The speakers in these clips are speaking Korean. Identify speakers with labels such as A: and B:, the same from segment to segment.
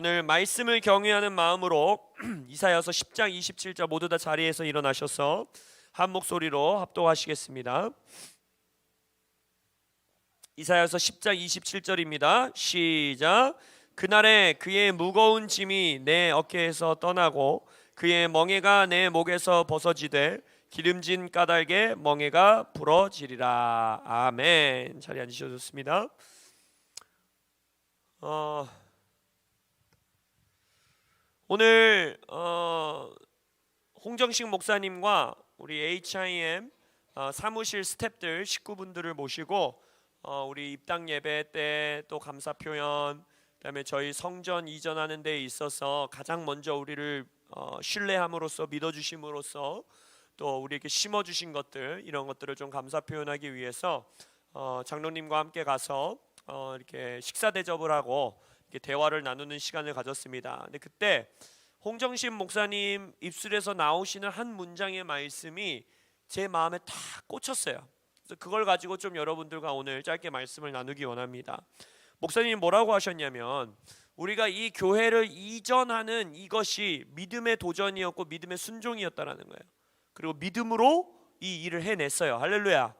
A: 오늘 말씀을 경외하는 마음으로 이사야서 10장 27절 모두 다 자리에서 일어나셔서 한 목소리로 합독하시겠습니다. 이사야서 10장 27절입니다. 시작. 그날에 그의 무거운 짐이 내 어깨에서 떠나고 그의 멍에가 내 목에서 벗어지되 기름진 까닭에 멍에가 부러지리라. 아멘. 자리에 앉으셔도 좋습니다. 오늘 홍정식 목사님과 우리 HIM 사무실 스태프들 식구분들을 모시고 우리 입당 예배 때 또 감사 표현, 그다음에 저희 성전 이전하는 데 있어서 가장 먼저 우리를 신뢰함으로써 믿어주심으로써 또 우리에게 심어주신 것들, 이런 것들을 좀 감사 표현하기 위해서 장로님과 함께 가서 이렇게 식사 대접을 하고 이렇게 대화를 나누는 시간을 가졌습니다. 근데 그때 홍정신 목사님 입술에서 나오시는 한 문장의 말씀이 제 마음에 딱 꽂혔어요. 그래서 그걸 가지고 좀 여러분들과 오늘 짧게 말씀을 나누기 원합니다. 목사님이 뭐라고 하셨냐면, 우리가 이 교회를 이전하는 이것이 믿음의 도전이었고 믿음의 순종이었다라는 거예요. 그리고 믿음으로 이 일을 해냈어요. 할렐루야.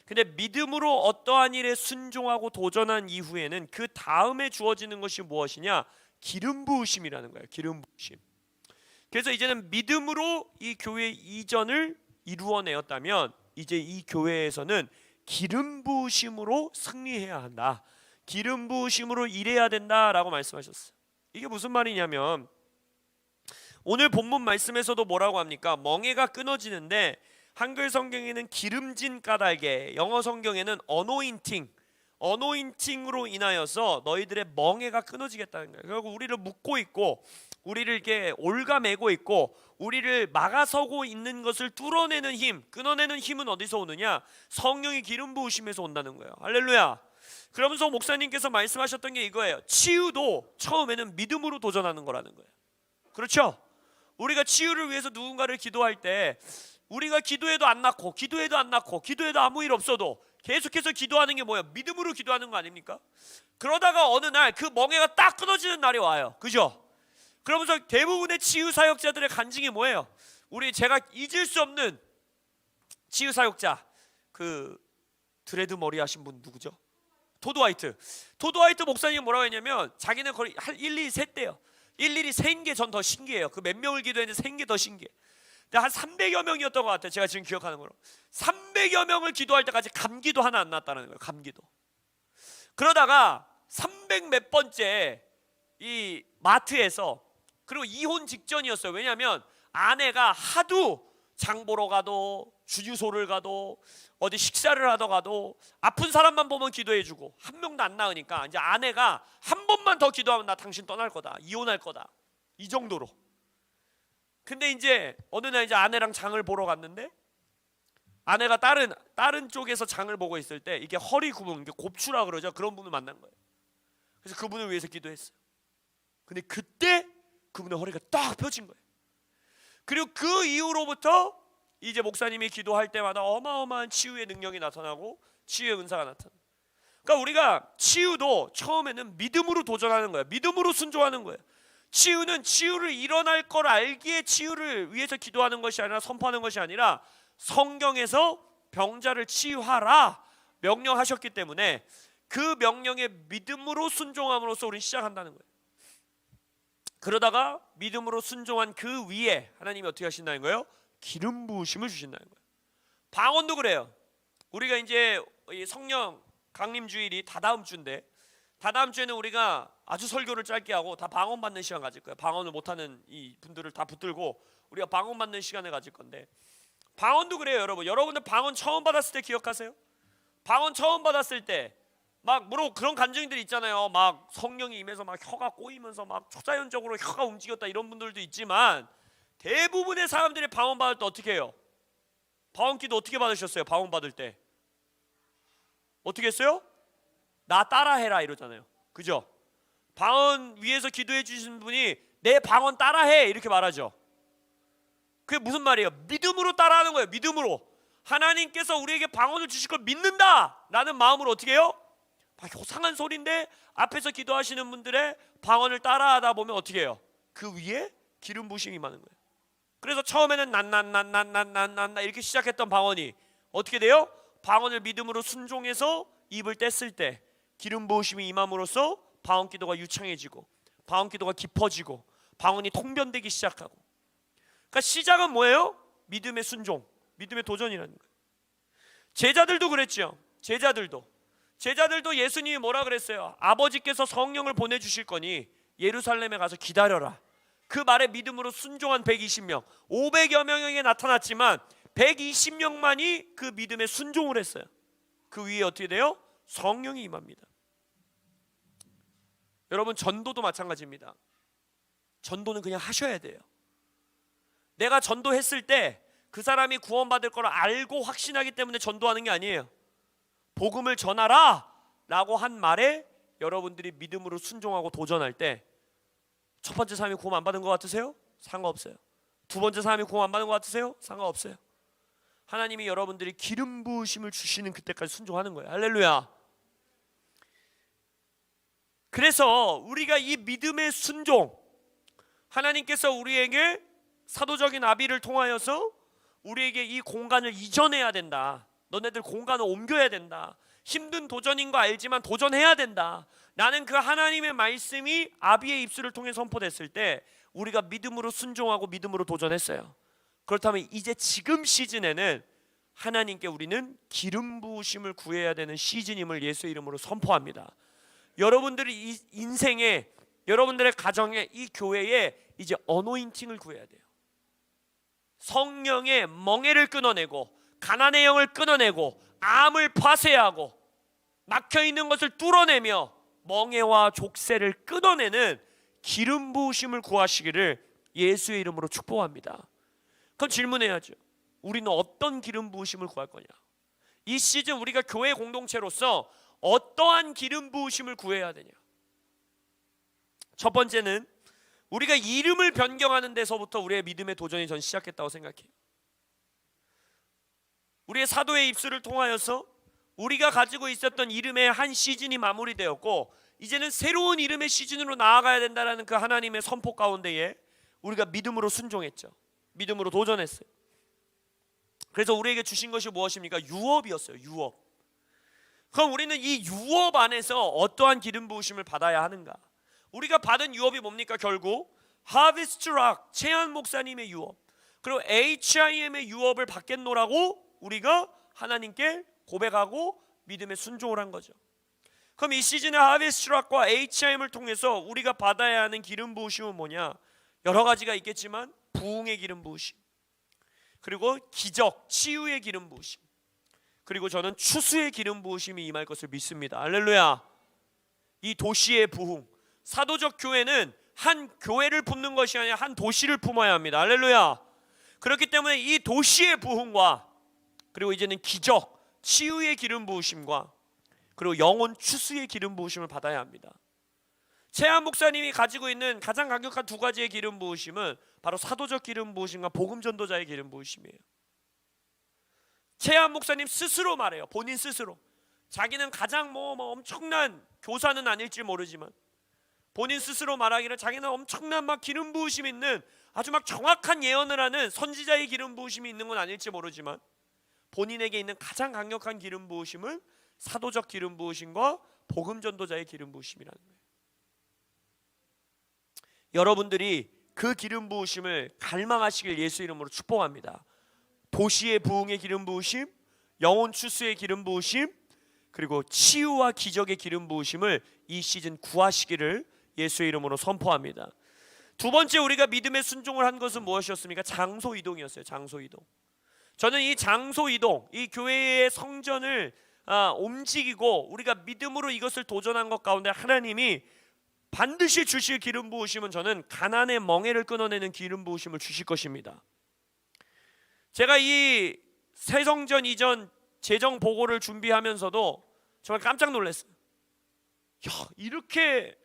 A: 근데 믿음으로 어떠한 일에 순종하고 도전한 이후에는 그 다음에 주어지는 것이 무엇이냐? 기름 부으심이라는 거예요. 기름 부으심. 그래서 이제는 믿음으로 이 교회 이전을 이루어내었다면 이제 이 교회에서는 기름 부으심으로 승리해야 한다. 기름 부으심으로 일해야 된다라고 말씀하셨어요. 이게 무슨 말이냐면, 오늘 본문 말씀에서도 뭐라고 합니까? 멍에가 끊어지는데 한글 성경에는 기름진 까닭에, 영어 성경에는 어노인팅으로 인하여서 너희들의 멍에가 끊어지겠다는 거예요. 결국 우리를 묶고 있고 우리를 이렇게 올가매고 있고 우리를 막아서고 있는 것을 뚫어내는 힘, 끊어내는 힘은 어디서 오느냐? 성령의 기름 부으심에서 온다는 거예요. 할렐루야. 그러면서 목사님께서 말씀하셨던 게 이거예요. 치유도 처음에는 믿음으로 도전하는 거라는 거예요. 그렇죠? 우리가 치유를 위해서 누군가를 기도할 때 우리가 기도해도 안 낫고 기도해도 아무 일 없어도 계속해서 기도하는 게 뭐예요? 믿음으로 기도하는 거 아닙니까? 그러다가 어느 날 그 멍에가 딱 끊어지는 날이 와요. 그죠? 그러면서 대부분의 치유 사역자들의 간증이 뭐예요? 제가 잊을 수 없는 치유 사역자, 그 드레드 머리 하신 분 누구죠? 토드 화이트 목사님이 뭐라고 했냐면, 자기는 거의 일일이 셌대요. 일일이 센 게 전 더 신기해요. 그 몇 명을 기도했는데 센 게 더 신기해. 근데 한 300여 명이었던 것 같아요. 제가 지금 기억하는 거로 300여 명을 기도할 때까지 감기도 하나 안 났다는 거예요. 감기도. 그러다가 300 몇 번째 이 마트에서, 그리고 이혼 직전이었어요. 왜냐하면 아내가 하도 장 보러 가도 주유소를 가도 어디 식사를 하러 가도 아픈 사람만 보면 기도해주고 한 명도 안 나으니까 이제 아내가 한 번만 더 기도하면 나 당신 떠날 거다, 이혼할 거다, 이 정도로. 근데 이제 어느 날 이제 아내랑 장을 보러 갔는데, 아내가 다른 쪽에서 장을 보고 있을 때 이게 허리 구분, 곱추라 그러죠. 그런 분을 만난 거예요. 그래서 그분을 위해서 기도했어요. 근데 그때 그분의 허리가 딱 펴진 거예요. 그리고 그 이후로부터 이제 목사님이 기도할 때마다 어마어마한 치유의 능력이 나타나고 치유의 은사가 나타나. 그러니까 우리가 치유도 처음에는 믿음으로 도전하는 거예요. 믿음으로 순종하는 거예요. 치유는 치유를 일어날 걸 알기에 치유를 위해서 기도하는 것이 아니라, 선포하는 것이 아니라, 성경에서 병자를 치유하라 명령하셨기 때문에 그 명령에 믿음으로 순종함으로써 우리는 시작한다는 거예요. 그러다가 믿음으로 순종한 그 위에 하나님이 어떻게 하신다는 거예요? 기름 부으심을 주신다는 거예요. 방언도 그래요. 우리가 이제 성령 강림 주일이 다다음 주인데, 다다음 주에는 우리가 아주 설교를 짧게 하고 다 방언 받는 시간 가질 거예요. 방언을 못하는 이 분들을 다 붙들고 우리가 방언 받는 시간을 가질 건데, 방언도 그래요. 여러분들 방언 처음 받았을 때 기억하세요? 방언 처음 받았을 때 막 물론 그런 간증들이 있잖아요. 막 성령이 임해서 막 혀가 꼬이면서 막 초자연적으로 혀가 움직였다, 이런 분들도 있지만, 대부분의 사람들이 방언 받을 때 어떻게 해요? 방언기도 어떻게 받으셨어요? 방언 받을 때 어떻게 했어요? 나 따라해라 이러잖아요. 그죠? 방언 위에서 기도해 주신 분이 내 방언 따라해 이렇게 말하죠. 그게 무슨 말이에요? 믿음으로 따라하는 거예요. 믿음으로 하나님께서 우리에게 방언을 주실 걸 믿는다 라는 마음으로 어떻게 해요? 막 요상한 소리인데 앞에서 기도하시는 분들의 방언을 따라하다 보면 어떻게 해요? 그 위에 기름 부으심이 임하는 거예요. 그래서 처음에는 난난난난난난난 이렇게 시작했던 방언이 어떻게 돼요? 방언을 믿음으로 순종해서 입을 뗐을 때 기름 부으심이 임함으로써 방언 기도가 유창해지고 방언 기도가 깊어지고 방언이 통변되기 시작하고. 그러니까 시작은 뭐예요? 믿음의 순종, 믿음의 도전이라는 거예요. 제자들도 그랬죠. 제자들도 예수님이 뭐라 그랬어요? 아버지께서 성령을 보내주실 거니 예루살렘에 가서 기다려라. 그 말에 믿음으로 순종한 120명, 500여 명에게 나타났지만 120명만이 그 믿음에 순종을 했어요. 그 위에 어떻게 돼요? 성령이 임합니다. 여러분, 전도도 마찬가지입니다. 전도는 그냥 하셔야 돼요. 내가 전도했을 때 그 사람이 구원받을 걸 알고 확신하기 때문에 전도하는 게 아니에요. 복음을 전하라 라고 한 말에 여러분들이 믿음으로 순종하고 도전할 때 첫 번째 사람이 구원 안 받은 것 같으세요? 상관없어요. 두 번째 사람이 구원 안 받은 것 같으세요? 상관없어요. 하나님이 여러분들이 기름 부으심을 주시는 그때까지 순종하는 거예요. 할렐루야. 그래서 우리가 이 믿음의 순종, 하나님께서 우리에게 사도적인 아비를 통하여서 우리에게 이 공간을 이전해야 된다. 너네들 공간을 옮겨야 된다. 힘든 도전인 거 알지만 도전해야 된다. 나는 그 하나님의 말씀이 아비의 입술을 통해 선포됐을 때 우리가 믿음으로 순종하고 믿음으로 도전했어요. 그렇다면 이제 지금 시즌에는 하나님께 우리는 기름 부으심을 구해야 되는 시즌임을 예수의 이름으로 선포합니다. 여러분들이 이 인생에, 여러분들의 가정에, 이 교회에 이제 어노인팅을 구해야 돼요. 성령의 멍에를 끊어내고 가난의 영을 끊어내고 암을 파쇄하고 막혀있는 것을 뚫어내며 멍에와 족쇄를 끊어내는 기름 부으심을 구하시기를 예수의 이름으로 축복합니다. 그럼 질문해야죠. 우리는 어떤 기름 부으심을 구할 거냐? 이 시즌 우리가 교회 공동체로서 어떠한 기름 부으심을 구해야 되냐? 첫 번째는 우리가 이름을 변경하는 데서부터 우리의 믿음의 도전이 전 시작했다고 생각해요. 우리의 사도의 입술을 통하여서 우리가 가지고 있었던 이름의 한 시즌이 마무리되었고 이제는 새로운 이름의 시즌으로 나아가야 된다는 그 하나님의 선포 가운데에 우리가 믿음으로 순종했죠. 믿음으로 도전했어요. 그래서 우리에게 주신 것이 무엇입니까? 유업이었어요. 유업. 그럼 우리는 이 유업 안에서 어떠한 기름 부으심을 받아야 하는가? 우리가 받은 유업이 뭡니까? 결국 하비스트 락 최한 목사님의 유업, 그리고 HIM의 유업을 받겠노라고 우리가 하나님께 고백하고 믿음의 순종을 한 거죠. 그럼 이 시즌의 하비스트 락과 HIM을 통해서 우리가 받아야 하는 기름 부으심은 뭐냐? 여러 가지가 있겠지만 부흥의 기름 부으심, 그리고 기적, 치유의 기름 부으심, 그리고 저는 추수의 기름 부으심이 임할 것을 믿습니다. 할렐루야. 이 도시의 부흥, 사도적 교회는 한 교회를 품는 것이 아니라 한 도시를 품어야 합니다. 할렐루야. 그렇기 때문에 이 도시의 부흥과 그리고 이제는 기적, 치유의 기름 부으심과 그리고 영혼 추수의 기름 부으심을 받아야 합니다. 최한 목사님이 가지고 있는 가장 강력한 두 가지의 기름 부으심은 바로 사도적 기름 부으심과 복음 전도자의 기름 부으심이에요. 최한 목사님 스스로 말해요. 본인 스스로. 자기는 가장 엄청난 교사는 아닐지 모르지만 본인 스스로 말하기를 자기는 엄청난 막 기름 부으심 있는 아주 막 정확한 예언을 하는 선지자의 기름 부으심이 있는 건 아닐지 모르지만 본인에게 있는 가장 강력한 기름 부으심은 사도적 기름 부으심과 복음 전도자의 기름 부으심이라는 거예요. 여러분들이 그 기름 부으심을 갈망하시길 예수 이름으로 축복합니다. 도시의 부흥의 기름 부으심, 영혼 추수의 기름 부으심, 그리고 치유와 기적의 기름 부으심을 이 시즌 구하시기를 예수의 이름으로 선포합니다. 두 번째 우리가 믿음의 순종을 한 것은 무엇이었습니까? 장소 이동이었어요. 장소 이동. 저는 이 장소 이동, 이 교회의 성전을 움직이고 우리가 믿음으로 이것을 도전한 것 가운데 하나님이 반드시 주실 기름 부으심은 저는 가난의 멍에를 끊어내는 기름 부으심을 주실 것입니다. 제가 이 새성전 이전 재정 보고를 준비하면서도 정말 깜짝 놀랐어요. 야, 이렇게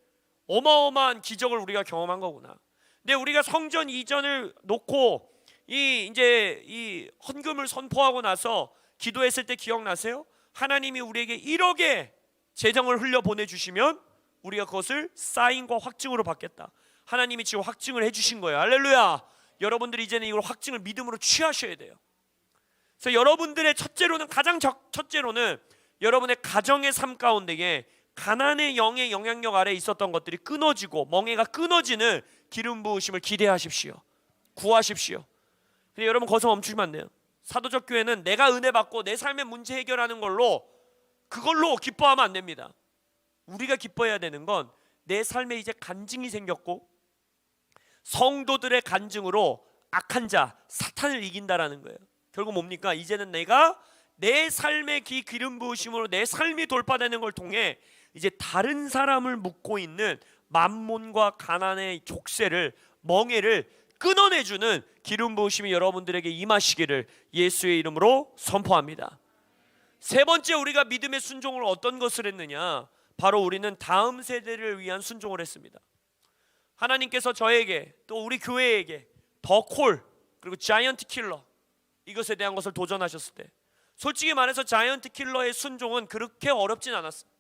A: 어마어마한 기적을 우리가 경험한 거구나. 근데 우리가 성전 이전을 놓고 이 헌금을 선포하고 나서 기도했을 때 기억나세요? 하나님이 우리에게 1억의 재정을 흘려 보내주시면 우리가 그것을 사인과 확증으로 받겠다. 하나님이 지금 확증을 해주신 거예요. 할렐루야. 여러분들이 이제는 이걸 확증을 믿음으로 취하셔야 돼요. 그래서 여러분들의 첫째로는 여러분의 가정의 삶 가운데에 가난의 영의 영향력 아래에 있었던 것들이 끊어지고 멍에가 끊어지는 기름 부으심을 기대하십시오. 구하십시오. 근데 여러분 거기서 멈추시면 안 돼요. 사도적 교회는 내가 은혜 받고 내 삶의 문제 해결하는 그걸로 기뻐하면 안 됩니다. 우리가 기뻐해야 되는 건 내 삶에 이제 간증이 생겼고 성도들의 간증으로 악한 자 사탄을 이긴다라는 거예요. 결국 뭡니까? 이제는 내가 내 삶의 기름 부으심으로 내 삶이 돌파되는 걸 통해 이제 다른 사람을 묶고 있는 만몬과 가난의 족쇄를 멍에를 끊어내주는 기름 부으심이 여러분들에게 임하시기를 예수의 이름으로 선포합니다. 세 번째, 우리가 믿음의 순종을 어떤 것을 했느냐? 바로 우리는 다음 세대를 위한 순종을 했습니다. 하나님께서 저에게 또 우리 교회에게 더 콜 그리고 자이언트 킬러 이것에 대한 것을 도전하셨을 때 솔직히 말해서 자이언트 킬러의 순종은 그렇게 어렵진 않았어요.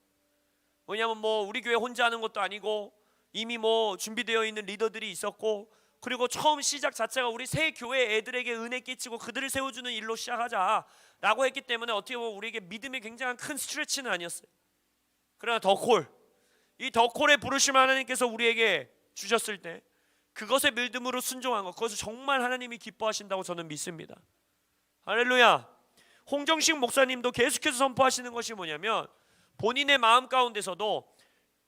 A: 왜냐하면 우리 교회 혼자 하는 것도 아니고 이미 준비되어 있는 리더들이 있었고, 그리고 처음 시작 자체가 우리 새 교회 애들에게 은혜 끼치고 그들을 세워주는 일로 시작하자라고 했기 때문에 어떻게 보면 우리에게 믿음의 굉장한 큰 스트레치는 아니었어요. 그러나 이 더콜의 부르심 하나님께서 우리에게 주셨을 때 그것의 믿음으로 순종한 것, 그것을 정말 하나님이 기뻐하신다고 저는 믿습니다. 할렐루야. 홍정식 목사님도 계속해서 선포하시는 것이 뭐냐면 본인의 마음 가운데서도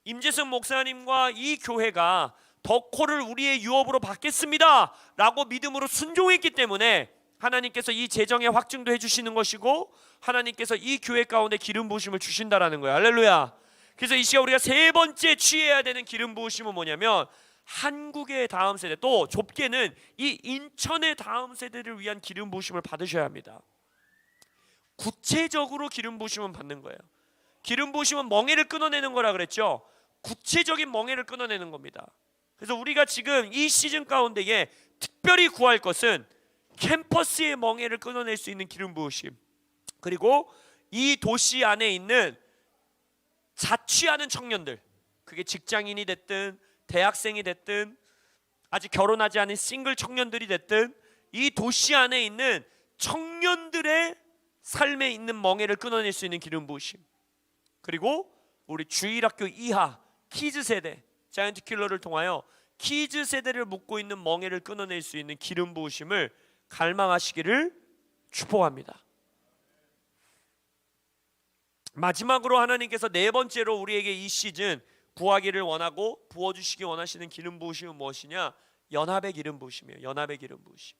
A: 임재승 목사님과 이 교회가 더콜을 우리의 유업으로 받겠습니다 라고 믿음으로 순종했기 때문에 하나님께서 이 재정의 확증도 해주시는 것이고 하나님께서 이 교회 가운데 기름 부으심을 주신다라는 거예요. 할렐루야. 그래서 이 시간 우리가 세 번째 취해야 되는 기름 부으심은 뭐냐면 한국의 다음 세대, 또 좁게는 이 인천의 다음 세대를 위한 기름 부으심을 받으셔야 합니다. 구체적으로 기름 부으심은 받는 거예요. 기름 부으심은 멍에를 끊어내는 거라 그랬죠. 구체적인 멍에를 끊어내는 겁니다. 그래서 우리가 지금 이 시즌 가운데에 특별히 구할 것은 캠퍼스의 멍에를 끊어낼 수 있는 기름 부으심, 그리고 이 도시 안에 있는 자취하는 청년들, 그게 직장인이 됐든 대학생이 됐든 아직 결혼하지 않은 싱글 청년들이 됐든 이 도시 안에 있는 청년들의 삶에 있는 멍에를 끊어낼 수 있는 기름 부으심, 그리고 우리 주일학교 이하 키즈 세대 자이언트 킬러를 통하여 키즈 세대를 묶고 있는 멍에를 끊어낼 수 있는 기름 부으심을 갈망하시기를 축복합니다. 마지막으로 하나님께서 네 번째로 우리에게 이 시즌 구하기를 원하고 부어주시기 원하시는 기름 부으심은 무엇이냐? 연합의 기름 부으심이에요. 연합의 기름 부으심.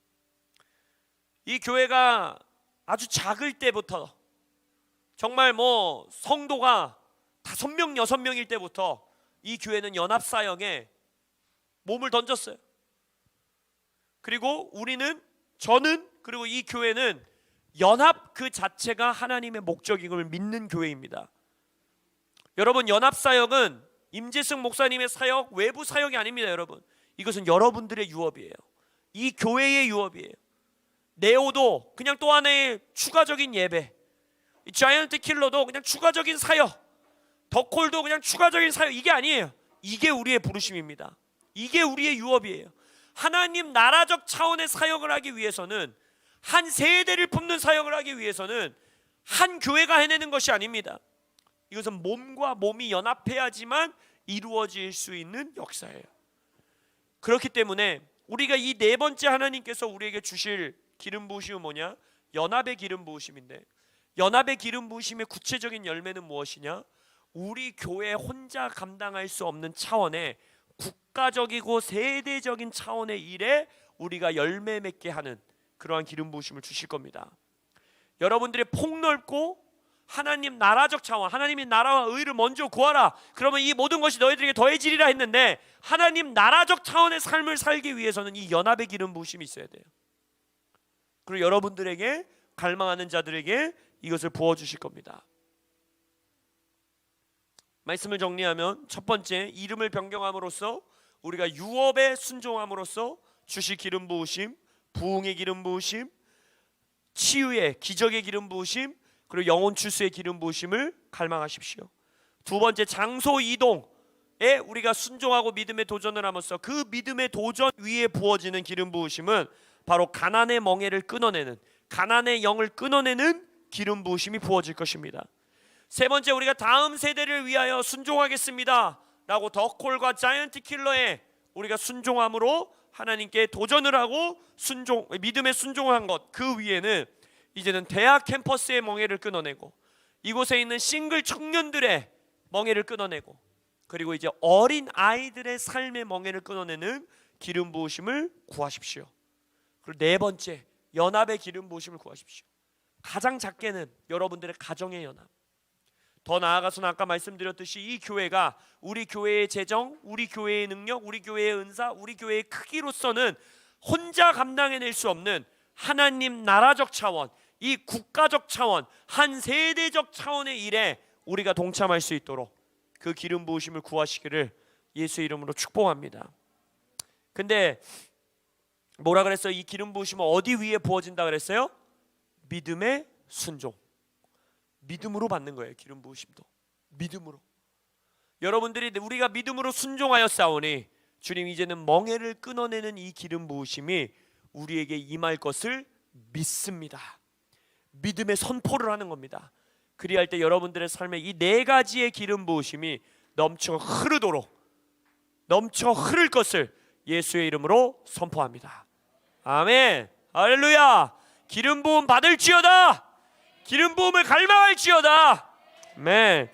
A: 이 교회가 아주 작을 때부터 정말 성도가 5명 6명일 때부터 이 교회는 연합 사역에 몸을 던졌어요. 그리고 저는 그리고 이 교회는 연합 그 자체가 하나님의 목적임을 믿는 교회입니다. 여러분, 연합 사역은 임재승 목사님의 사역, 외부 사역이 아닙니다. 여러분, 이것은 여러분들의 유업이에요. 이 교회의 유업이에요. 네오도 그냥 또 하나의 추가적인 예배, 이 자이언트 킬러도 그냥 추가적인 사역, 더콜도 그냥 추가적인 사역, 이게 아니에요. 이게 우리의 부르심입니다. 이게 우리의 유업이에요. 하나님 나라적 차원의 사역을 하기 위해서는, 한 세대를 품는 사역을 하기 위해서는 한 교회가 해내는 것이 아닙니다. 이것은 몸과 몸이 연합해야지만 이루어질 수 있는 역사예요. 그렇기 때문에 우리가 이 네 번째 하나님께서 우리에게 주실 기름 부으심은 뭐냐? 연합의 기름 부으심인데, 연합의 기름 부으심의 구체적인 열매는 무엇이냐? 우리 교회 혼자 감당할 수 없는 차원의 국가적이고 세대적인 차원의 일에 우리가 열매 맺게 하는 그러한 기름 부으심을 주실 겁니다. 여러분들의 폭넓고 하나님 나라적 차원, 하나님의 나라와 의를 먼저 구하라, 그러면 이 모든 것이 너희들에게 더해지리라 했는데, 하나님 나라적 차원의 삶을 살기 위해서는 이 연합의 기름 부으심이 있어야 돼요. 그리고 여러분들에게, 갈망하는 자들에게 이것을 부어주실 겁니다. 말씀을 정리하면, 첫 번째, 이름을 변경함으로써 우리가 유업에 순종함으로써 주실 기름 부으심, 부흥의 기름 부으심, 치유의 기적의 기름 부으심, 그리고 영혼 출수의 기름 부으심을 갈망하십시오. 두 번째 장소 이동에 우리가 순종하고 믿음에 도전을 함으로써 그 믿음의 도전 위에 부어지는 기름 부으심은 바로 가난의 멍에를 끊어내는, 가난의 영을 끊어내는 기름 부으심이 부어질 것입니다. 세 번째, 우리가 다음 세대를 위하여 순종하겠습니다 라고 더콜과 자이언트 킬러에 우리가 순종함으로 하나님께 도전을 하고 믿음에 순종한 것, 그 위에는 이제는 대학 캠퍼스의 멍에를 끊어내고 이곳에 있는 싱글 청년들의 멍에를 끊어내고 그리고 이제 어린 아이들의 삶의 멍에를 끊어내는 기름 부으심을 구하십시오. 그리고 네 번째, 연합의 기름 부으심을 구하십시오. 가장 작게는 여러분들의 가정의 연합. 더 나아가서는 아까 말씀드렸듯이 이 교회가 우리 교회의 재정, 우리 교회의 능력, 우리 교회의 은사, 우리 교회의 크기로서는 혼자 감당해낼 수 없는 하나님 나라적 차원, 이 국가적 차원, 한 세대적 차원의 일에 우리가 동참할 수 있도록 그 기름 부으심을 구하시기를 예수의 이름으로 축복합니다. 근데 뭐라 그랬어요? 이 기름 부으심은 어디 위에 부어진다 그랬어요? 믿음의 순종. 믿음으로 받는 거예요. 기름 부으심도 믿음으로. 여러분들이 우리가 믿음으로 순종하였사오니 주님 이제는 멍에를 끊어내는 이 기름 부으심이 우리에게 임할 것을 믿습니다. 믿음의 선포를 하는 겁니다. 그리할 때 여러분들의 삶에 이 네 가지의 기름 부으심이 넘쳐 흐르도록, 넘쳐 흐를 것을 예수의 이름으로 선포합니다. 아멘. 할렐루야. 기름 부음 받을지어다. 기름 부음을 갈망할지어다. 아멘.